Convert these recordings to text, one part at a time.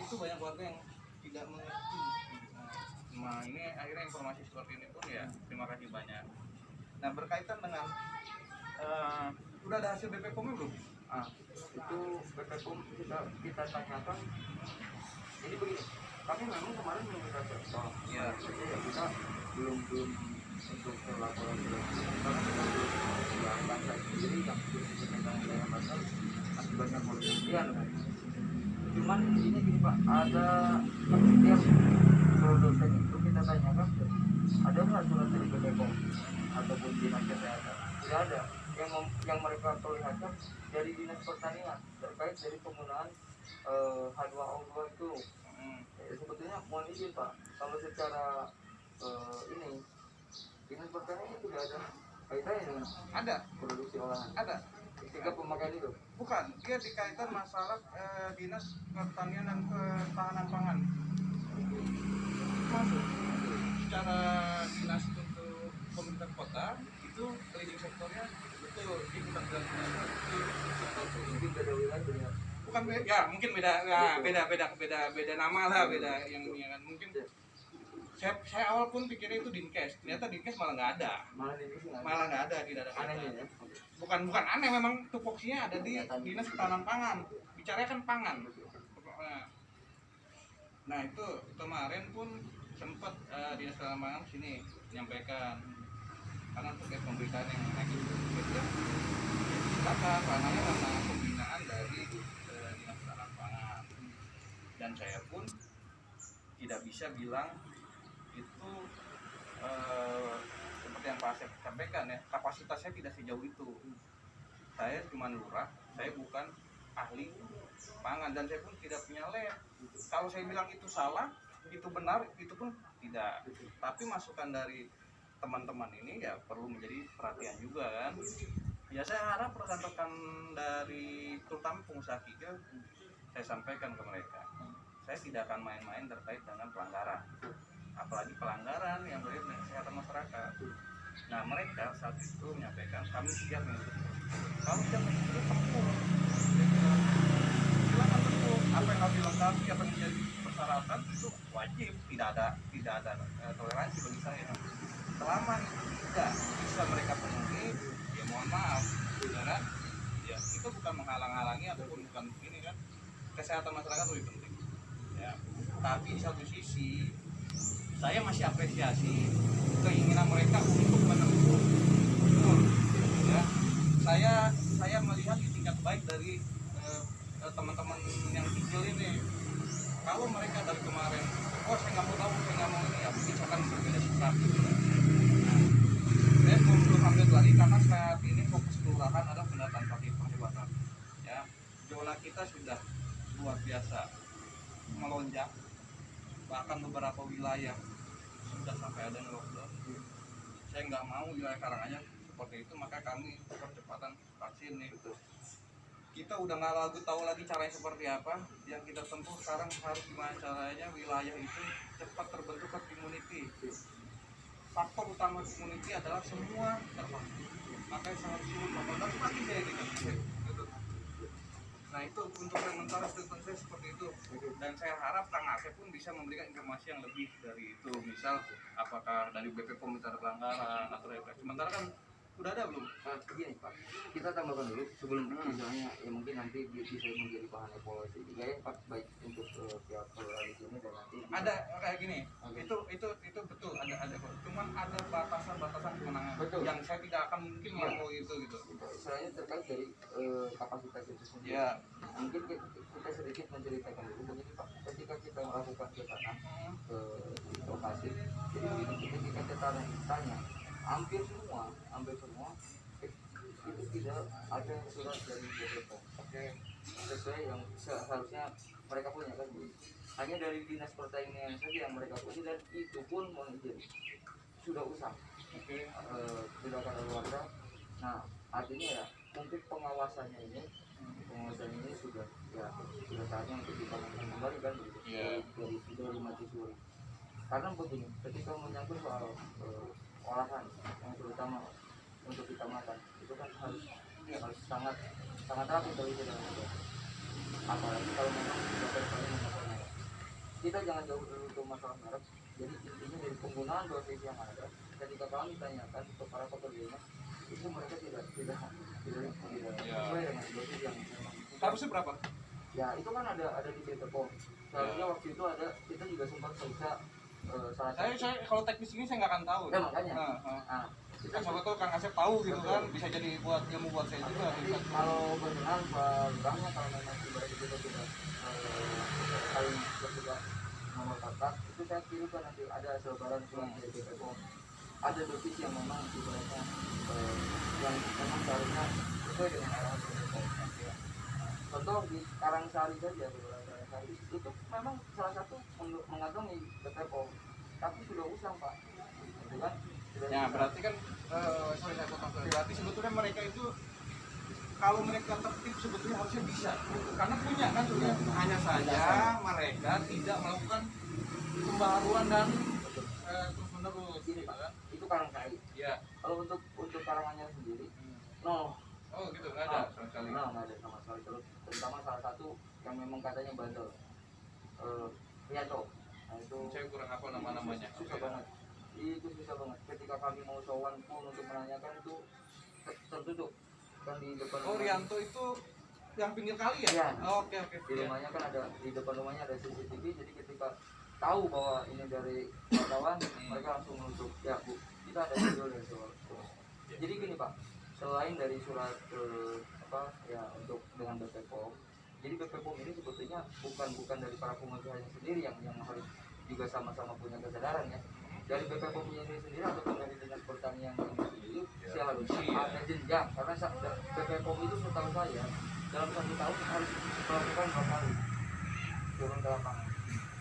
itu banyak warga yang tidak mengerti. Nah ini akhirnya informasi seperti ini pun ya terima kasih banyak. Nah berkaitan dengan udah ada hasil BPOM belum? Itu BPOM kita tanyakan. Jadi begini, kami memang kemarin belum kita contoh. Ya. Kita belum untuk laporan karena kita belum bangsa sendiri yang belum dipegang oleh pasal akibatnya kemudian kan. Cuman ini gini Pak, ada setiap produsen itu kita tanyakan ada nggak surat dari BPOM ataupun dinas kesehatan? Tidak ada. Yang mereka perlihatkan dari dinas pertanian terkait dari penggunaan H2O2 itu. Sebetulnya mohon izin Pak, kalau secara ini dinas pertanian itu tidak ada kaitannya dengan ada produksi olahan. Ada Ketika pemakaian itu bukan, dia dikaitkan masalah dinas pertanian dan ketahanan pangan masuk secara dinas untuk pemerintah kota itu leading sektornya betul di Kementerian mungkin beda wilayah beda. bukan ya mungkin beda ya, beda nama lah, beda yang kan mungkin saya awal pun pikirnya itu Dinkes, ternyata Dinkes malah nggak ada, malah nggak ada, tidak ada anehnya ya. bukan aneh, memang tupoksinya ada di dinas ketahanan pangan, bicaranya kan pangan. Nah itu kemarin pun sempat dinas ketahanan pangan sini menyampaikan karena terkait pemberitaan yang naik itu silakan ranahnya karena pembinaan dari dinas ketahanan pangan, dan saya pun tidak bisa bilang itu seperti yang Pak Asep sampaikan ya, kapasitasnya tidak sejauh itu. Saya cuma lurah, saya bukan ahli pangan dan saya pun tidak punya lab. Kalau saya bilang itu salah, itu benar, itu pun tidak. Tapi masukan dari teman-teman ini ya perlu menjadi perhatian juga kan. Ya saya harap rekan-rekan dari terutama pengusaha kikil saya sampaikan ke mereka. Saya tidak akan main-main terkait dengan pelanggaran, apalagi pelanggaran yang berkaitan dengan kesehatan masyarakat. Nah mereka saat itu menyampaikan kami siap mengikuti. Kalau siap mengikuti tempuh, silakan tempuh. Apa yang harus dilengkapi, apa yang menjadi persyaratan itu wajib, tidak ada toleransi bagi saya. Selama itu tidak bisa mereka penuhi, ya mohon maaf, karena ya itu bukan menghalang-halangi ataupun bukan ini kan, kesehatan masyarakat lebih penting. Ya, tapi di satu sisi saya masih apresiasi keinginan mereka untuk menempuh. Betul. Ya, saya melihat di tingkat baik dari teman-teman yang kecil ini. Kalau mereka dari kemarin, saya nggak mau tahu, saya nggak mau ini, ya mungkin akan berbeda sikap. Saya belum update lagi karena saat ini fokus kelurahan adalah pendataan Pacitan. Ya, jumlah kita sudah luar biasa melonjak, bahkan beberapa wilayah sudah sampai ada lockdown. Saya nggak mau wilayah Karanganyar seperti itu, maka kami percepatan vaksin nih. Kita udah nggak lagi tahu lagi caranya seperti apa. Yang kita tempuh sekarang harus gimana caranya wilayah itu cepat terbentuk herd immunity. Faktor utama immunity adalah semua tervaksin. Makanya sangat sulit membantu lagi saya ini kan. Nah itu untuk sementara statement saya seperti itu, dan saya harap Kang Asep pun bisa memberikan informasi yang lebih dari itu, misal apakah dari BPOM minta pelanggaran atau dari sementara kan udah ada belum? Begini Pak, kita tambahkan dulu sebelum misalnya ya mungkin nanti bisa menjadi bahan evaluasi juga ya Pak, baik untuk pihak kelurahan di sini dan nanti ada kayak gini. Itu betul ada cuman ada batasan kewenangan yang saya tidak akan mungkin melakukan itu gitu. Istilahnya terkait dari kapasitas itu sendiri. Ya. Mungkin kita sedikit menceritakan dulu begini Pak, ketika kita melakukan ke sana ke lokasi, jadi begini ketika kita tanya hampir semua itu tidak ada surat dari BPOM. Sesuai yang seharusnya mereka punya kan, hanya dari dinas pertanian saja yang mereka punya, dan itu pun mohon izin sudah usang. Sudah pada warga. Nah artinya ya mungkin pengawasannya ini sudah saatnya untuk dibangun kembali kan begitu. Dari mati suri. Karena begini, ketika menyangkut soal olahan yang terutama untuk kita makan itu kan harus sangat rapi kalau itu dalam negara. Apalagi kalau memang sudah berkali memakannya. kita jangan jauh dulu ke masalah merek. Jadi intinya dari penggunaan dosis yang ada, ketika kami tanyakan ke para pekerjanya, itu mereka tidak Ya. sesuai dengan dosis yang memang Harusnya berapa? ya itu kan ada di BPOM. Seharusnya waktu itu ada, kita juga sempat periksa salah Saya kalau teknis ini saya nggak akan tahu. ya makanya Nah, kita kan siapa tahu Kang Asep tahu gitu kan, bisa jadi buat ilmu buat saya juga. nanti kalau benar banknya kalau memang ibarat kita sudah saling bersudah nomor kotak itu saya kirimkan nanti ada selebaran surat dari BPOM, ada dosis yang memang ibaratnya yang memang seharusnya sesuai dengan arahan BPOM. Contoh di Karangsari saja, beberapa Karangsari itu memang salah satu mengatungi BPOM, tapi sudah usang Pak, gitu kan? Ya berarti kan, sorry saya potong. Berarti sebetulnya mereka itu kalau mereka tertib sebetulnya harusnya bisa, karena punya kan punya. Hanya saja mereka tidak melakukan pembaharuan dan terus menerus. Gini Pak, itu Karangsari. Ya. Kalau untuk Karanganyar sendiri, no. Oh gitu, nggak ada sama sekali. Nah, nggak ada sama sekali. Terus terutama salah satu yang memang katanya bandel, Rianto. Nah itu Saya kurang hafal nama-namanya. susah banget. Itu susah banget. Ketika kami mau sowan pun untuk menanyakan itu tertutup kan di depan. Oh Rianto itu yang pinggir kali ya? Iya. Oh, oke. Di rumahnya kan ada, di depan rumahnya ada CCTV, jadi ketika tahu bahwa ini dari wartawan, mereka langsung menutup. Ya Bu, kita ada video dari soal. Jadi gini Pak, selain dari surat untuk dengan BPOM, jadi BPOM ini sebetulnya bukan dari para pengusahanya sendiri yang harus juga sama-sama punya kesadaran ya. Dari BPOM ini sendiri ataupun dari dinas pertanian ini sendiri seharusnya ada jenjang, karena BPOM itu setahu saya dalam 1 tahun harus melakukan 2 kali turun ke lapangan.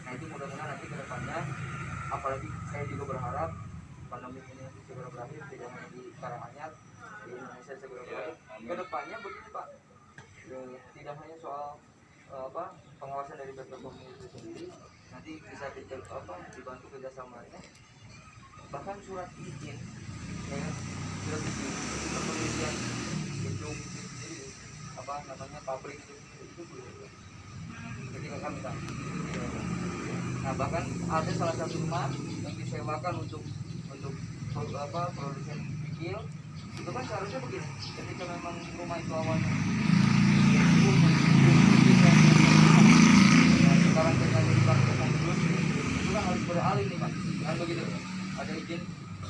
Nah itu mudah-mudahan nanti ke depannya, apalagi saya juga berharap pandemi ini segera berakhir, tidak hanya di Karanganyar, di Indonesia segera berakhir. Ke depannya begini Pak, tidak hanya soal pengawasan dari BPOM itu sendiri, nanti bisa dibantu kerjasamanya, bahkan surat izin, ya kan, surat izin penelitian gedung itu sendiri, pabrik itu boleh ketika kami tak. Nah bahkan ada salah satu rumah yang disewakan untuk produsen kecil, itu kan seharusnya begini, ketika memang rumah itu awalnya sekarang kita dipakai terus, itu kan harus beralih nih Pak, kan begitu, ada izin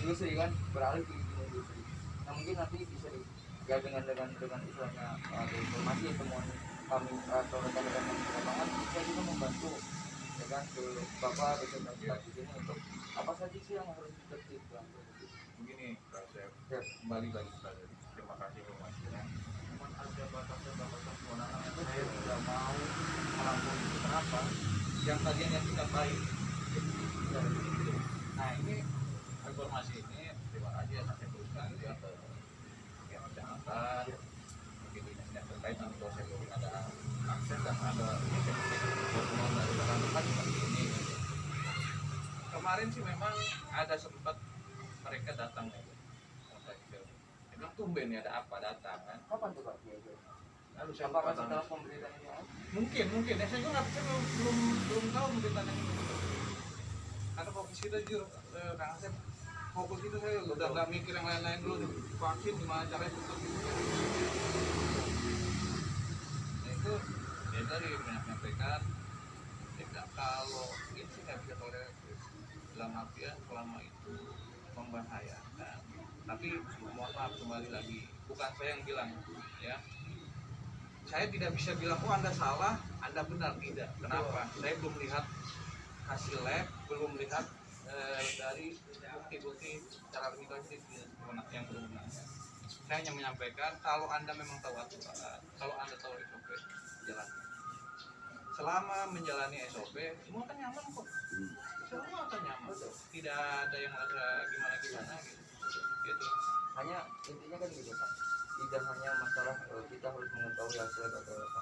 industri kan, beralih ke izin industri. Nah mungkin nanti bisa ya dengan istilahnya ada informasi temuan kami atau rekan-rekan yang di lapangan, bisa juga membantu ya kan ke Bapak beserta di sini untuk apa saja sih yang harus ditertibkan. Begini, saya kembali lagi tadi. Terima kasih informasinya. Cuma ada batasan kewenangan. Saya tidak mau melampaui itu. Kenapa? Yang tadinya yang tidak baik. Nah ini informasi ini terima kasih ya, saya teruskan ya ke yang kecamatan. Mungkin ini tidak terkait dengan proses yang ada akses dan ada dokumen dari rekan-rekan seperti ini. Kemarin sih memang ada sempat mereka datang ya. Memang tumben ya, ada apa datang kan? Kapan tuh Pak? Lalu saya Apakah lupa setelah pemberitaan ini? mungkin ya, saya juga belum tahu pemberitaan ini. Karena fokus kita jujur, Kang Asep, fokus itu saya udah nggak mikir yang lain-lain dulu, vaksin gimana caranya tutup gitu. Nah itu ya tadi menyampaikan tidak, kalau ini sih nggak bisa toleransi dalam artian selama itu membahayakan. Tapi mohon maaf, kembali lagi, bukan saya yang bilang ya, saya tidak bisa bilang oh Anda salah, Anda benar, tidak. Kenapa? Saya belum lihat hasil lab, belum lihat dari bukti-bukti secara administratif yang berwenang. Saya hanya menyampaikan kalau Anda memang tahu aturan, kalau Anda tahu SOP, jalan. Selama menjalani SOP, semua kan nyaman kok. Semua akan nyaman. Tidak ada yang merasa gimana-gimana gitu. Hanya intinya kan gitu Pak, tidak hanya masalah kita harus mengetahui hasil atau apa.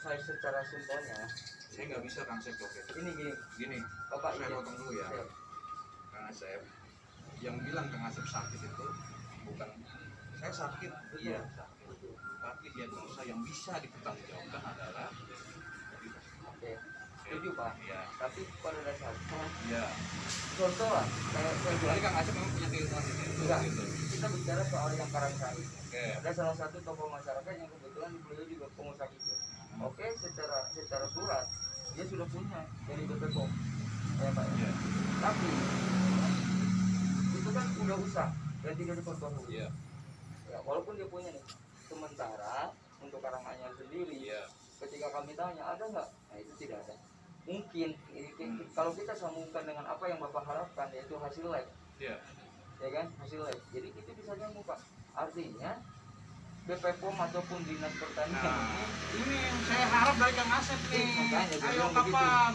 Saya secara simpelnya, Saya nggak bisa Kang Asep ini gini. Bapak Saya izin. potong dulu ya. Siap. Kang Asep, yang bilang Kang Asep sakit itu bukan saya sakit, iya sakit. Tapi diagnosa yang bisa dipertanggungjawabkan adalah Oke. itu setuju Pak. Ya. Tapi pada dasarnya Ya. contoh lah kayak saya bilang, Kecuali Kang Asep memang punya keilmuan di situ Enggak. gitu. kita bicara soal yang Karangsari. Oke. Ada salah satu tokoh masyarakat yang kebetulan beliau juga pengusaha kecil. Oke, secara surat dia sudah punya dari BPOM, ya Pak. Iya. Tapi itu kan udah usah dan tidak diperbarui. Iya. Ya, walaupun dia punya nih, sementara untuk Karanganyar sendiri, Iya. ketika kami tanya ada nggak, nah itu tidak ada. Mungkin kalau kita sambungkan dengan apa yang Bapak harapkan, yaitu hasil lab, Iya. ya kan, hasil lab. Jadi kita bisa nyambung Pak. Artinya BPOM ataupun dinas pertanian Nah, ini yang saya harap dari Kang Asep nih. Makanya, saya Ayo bilang kapan?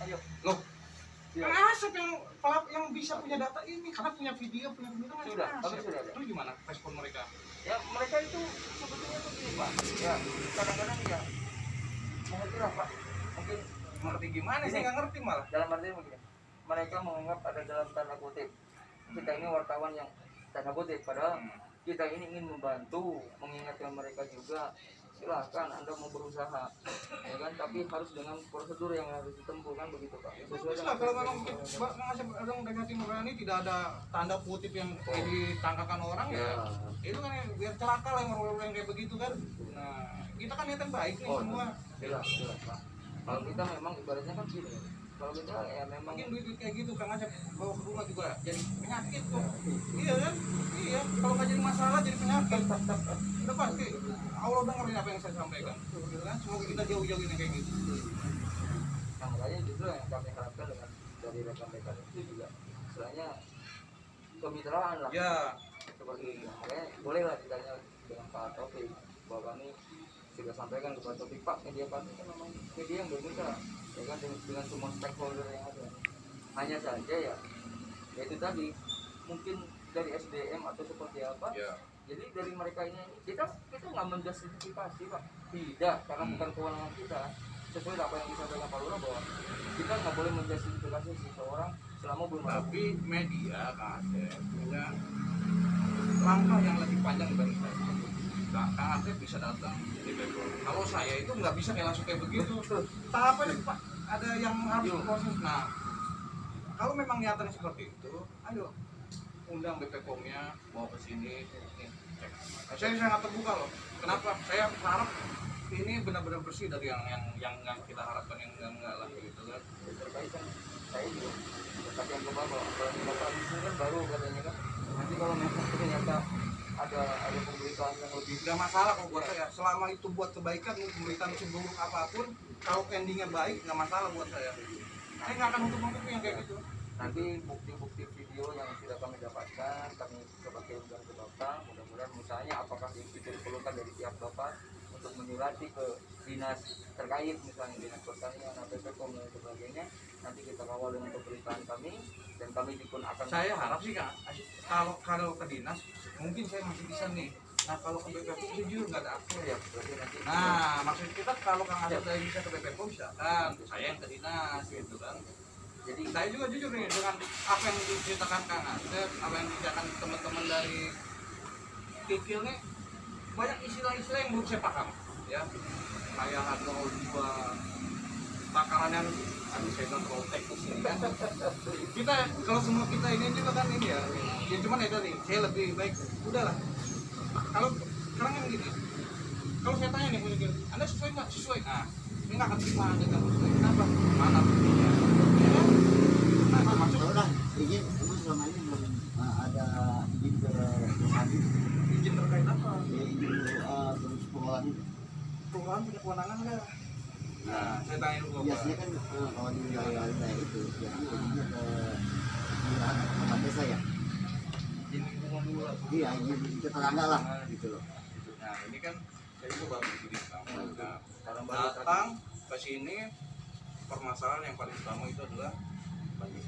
ayo. Loh, Ya. Kang Asep yang bisa punya data ini karena punya video, punya pembicaraan. Sudah, kami sudah ada. Itu gimana respon mereka? Ya mereka itu sebetulnya begini Pak. Ya kadang-kadang ya mengerti lah Pak. Mungkin Ngerti gimana sih? Ini. Nggak ngerti malah. dalam artian begini. Mereka menganggap ada dalam tanda kutip. Kita ini wartawan yang tanda kutip. Padahal kita ini ingin membantu, mengingatkan mereka juga. Silahkan Anda mau berusaha, ya kan? Tapi harus dengan prosedur yang harus ditempuh kan begitu Pak. Bagus lah kalau memang Kang Asep Adang negatif Nurani tidak ada tanda kutip yang ditangkakan orang ya. Itu kan biar celaka lah orang-orang yang kayak begitu kan. Nah, kita kan niatan baik nih semua. Jelas Pak. Kalau kita memang ibaratnya kan gini. Kalau kita ya memang Mungkin duit kayak gitu Kang Asep bawa ke rumah juga jadi penyakit kok. Iya kan? Iya, kalau nggak jadi masalah jadi penyakit. Udah pasti Allah dengerin apa yang saya sampaikan. Gitu kan? Semoga kita jauh-jauhin yang kayak gitu. Nah, makanya justru yang kami harapkan dengan dari rekan-rekan itu juga istilahnya kemitraan lah. Ya, Seperti itu. Makanya bolehlah ditanya dengan Pak Taufik bahwa kami sudah sampaikan kepada Taufik, Pak, media kami kan memang media yang bermitra, ya kan, dengan semua stakeholder yang ada. Hanya saja ya itu tadi mungkin dari SDM atau seperti apa. ya. Jadi dari mereka ini kita nggak menjustifikasi Pak, tidak, karena bukan kewenangan kita. Sesuai apa yang disampaikan Pak Lurah bahwa kita nggak boleh menjustifikasi seseorang selama belum ada. Tapi media Kang Asep punya langkah yang lebih panjang dibanding saya. Kang Asep bisa datang di BPOM. Kalau saya itu nggak bisa kayak langsung kayak begitu. Tahapan Pak ada yang harus proses. Nah, kalau memang niatannya seperti itu, ayo undang BPOM-nya bawa ke sini. Cek. Nah, saya sangat terbuka loh. Kenapa? Saya harap ini benar-benar bersih dari yang kita harapkan, yang enggak lah gitu kan. Terkait kan saya juga berkata ke Bapak, kalau Bapak itu kan baru katanya kan, nanti kalau memang ternyata ada pemberitaan yang lebih Tidak masalah kalau buat saya, selama itu buat kebaikan, pemberitaan seburuk apapun, kalau endingnya baik nggak masalah buat saya. Saya nggak akan nutup yang kayak gitu. nanti bukti-bukti video yang sudah kami dapatkan kami coba kirimkan ke Bapak. Mudah-mudahan misalnya apakah itu diperlukan dari pihak Bapak untuk menyurati ke dinas terkait, misalnya dinas pertanian atau BPOM dan sebagainya. Nanti kita kawal dengan pemberitaan kami dan kami pun akan. Saya harap sih Kak, kalau ke dinas mungkin saya masih bisa nih. Nah kalau ke BPOM jujur nggak ada akses ya. Berarti nanti Nah maksud kita kalau Kang Asep saya bisa ke BPOM silakan, saya yang ke dinas gitu kan. jadi Saya juga jujur nih dengan apa yang diceritakan Kang Asep, apa yang diceritakan teman-teman dari Kikil nih, banyak istilah-istilah yang belum saya paham ya. Kayak harga jual takaran yang aduh saya bilang terlalu teknis ini kan. Kita kalau semua kita ini juga kan ini ya cuman ya tadi saya lebih baik udahlah. Kalau sekarang yang gini, kalau saya tanya nih mungkin Anda sesuai nggak sesuai, nah ini nggak akan terima Anda nggak sesuai. Kenapa? Mana buktinya? Ya kan? Nah termasuk udah izin emang selama ini belum ada izin ke Bupati, izin terkait apa? ya izin terus pengolahan itu. Perusahaan punya kewenangan nggak? Nah saya tanya dulu Biasanya kan kalau di wilayah saya itu biasanya izinnya ke kelurahan atau kepala desa ya. izin lingkungan dulu lah. Iya izin tetangga lah gitu loh. Nah ini kan saya juga baru di sini sekarang. Nah, sekarang baru datang ke sini permasalahan yang paling utama itu adalah banjir.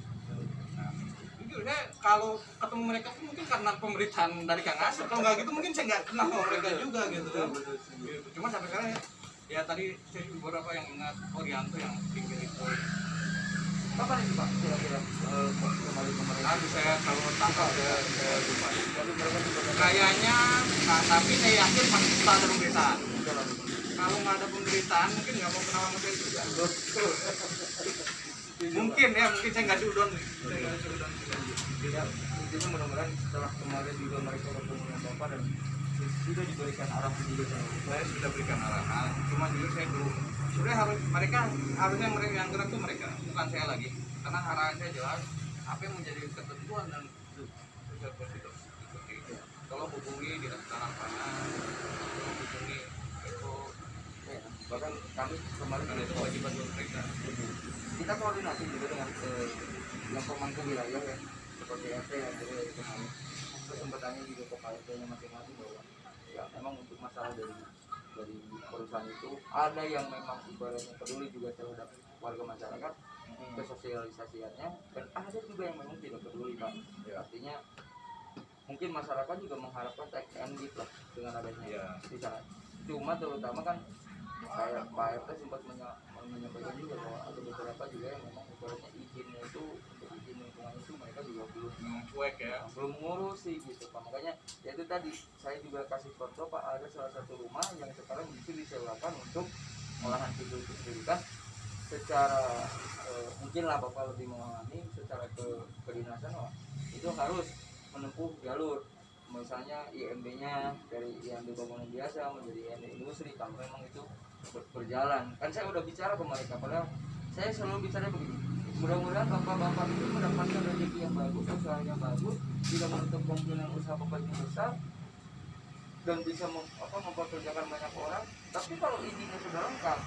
Nah, jujur saya kalau ketemu mereka pun mungkin karena pemberitaan dari Kang Asep. Kalau nggak gitu mungkin saya nggak kenal sama mereka juga gitu kan. Gitu. Cuma sampai sekarang ya tadi saya beberapa yang ingat Orianto yang pinggir itu. kapan itu Pak kira-kira kembali ke mereka? Nanti saya kalau tangkap saya lupa. Tapi mereka juga Kayaknya, nah, tapi saya yakin pasti setelah ada pemberitaan. kalau nggak ada penderitaan mungkin nggak mau kenal sama saya juga. Mungkin ya, mungkin saya nggak diudon nih. Saya nggak diudon juga. Ya, intinya mudah-mudahan setelah kemarin juga mereka bertemu dengan Bapak dan sudah diberikan arahan juga sama Bapak. Saya sudah berikan arahan, cuma juga saya belum. Sebenarnya harusnya mereka yang gerak itu mereka, bukan saya lagi. Karena arahan saya jelas, apa yang menjadi ketentuan dan seperti itu. Seperti itu. Tolong hubungi dinas ketahanan, tolong hubungi itu. Ya, bahkan kami kemarin Karena itu kewajiban buat mereka. kita koordinasi juga dengan yang pemangku wilayah ya, seperti RT yang juga dari kemarin. Kesempatannya juga ke Pak RT-nya masing-masing bahwa ya memang untuk masalah dari perusahaan itu ada yang memang ibaratnya peduli juga terhadap warga masyarakat, kesosialisasiannya, dan ada juga yang memang tidak peduli Pak. Ya, artinya mungkin masyarakat juga mengharapkan take and give lah dengan adanya Ya. di sana. Cuma terutama kan kayak Pak RT sempat menyampaikan juga bahwa ada beberapa juga yang memang ibaratnya izinnya itu untuk izin lingkungan itu mereka juga belum Cuek ya. belum ngurusi gitu Pak. Makanya ya itu tadi saya juga kasih contoh Pak, ada salah satu rumah yang sekarang itu disewakan untuk olahan tidur itu sendiri kan secara mungkin lah Bapak lebih memahami secara kedinasan Pak, itu harus menempuh jalur misalnya IMB-nya dari IMB bangunan biasa menjadi IMB industri kalau memang itu berjalan. Kan saya udah bicara ke mereka, padahal saya selalu bicara begini, mudah-mudahan bapak-bapak itu mendapatkan rezeki yang bagus, usaha yang bagus, tidak menutup kemungkinan usaha bapak itu besar dan bisa mempekerjakan banyak orang. Tapi kalau izinnya sudah lengkap,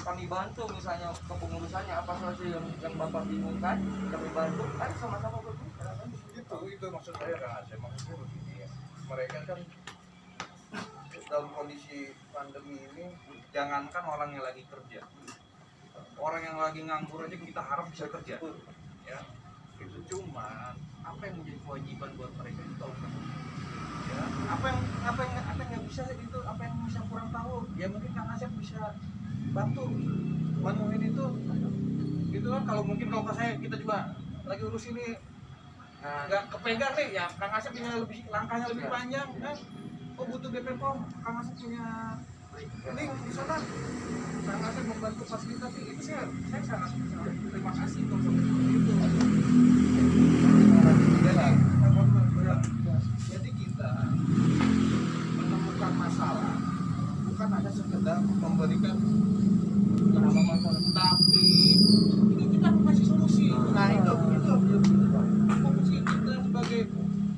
kami bantu misalnya kepengurusannya apa saja yang bapak bingungkan, kami bantu, kan sama-sama berbicara kan. Itu maksud saya kan, saya maksudnya begini ya. Mereka kan dalam kondisi pandemi ini, jangankan orang yang lagi kerja, orang yang lagi nganggur aja kita harap bisa kerja, ya. Itu cuma apa yang menjadi kewajiban buat mereka itu tahu kan? Ya, apa yang nggak bisa itu, apa yang bisa kurang tahu, ya mungkin Kang Asep bisa bantu manuin itu, gitu kan. Kalau mungkin kalau saya kita juga lagi urus ini nggak kepegang nih ya, Kang Asep punya lebih langkahnya lebih panjang kan. Oh butuh BP POM, Kang Asep punya link di sana, Kang Asep membantu fasilitasi itu. Saya sangat terima kasih untuk seperti itu. Jadi kita menemukan masalah bukan hanya sekedar memberikan nama masalah, tapi ini kita kasih solusi. Nah itu fungsi kita sebagai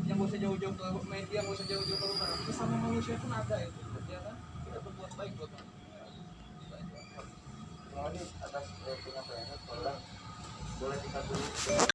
yang gak usah jauh-jauh ke media, gak usah jauh-jauh ke rumah, bersama manusia pun ada itu, ya kan? Kita berbuat baik buat manusia. Terima kasih atas penyampaiannya. Boleh kita tulis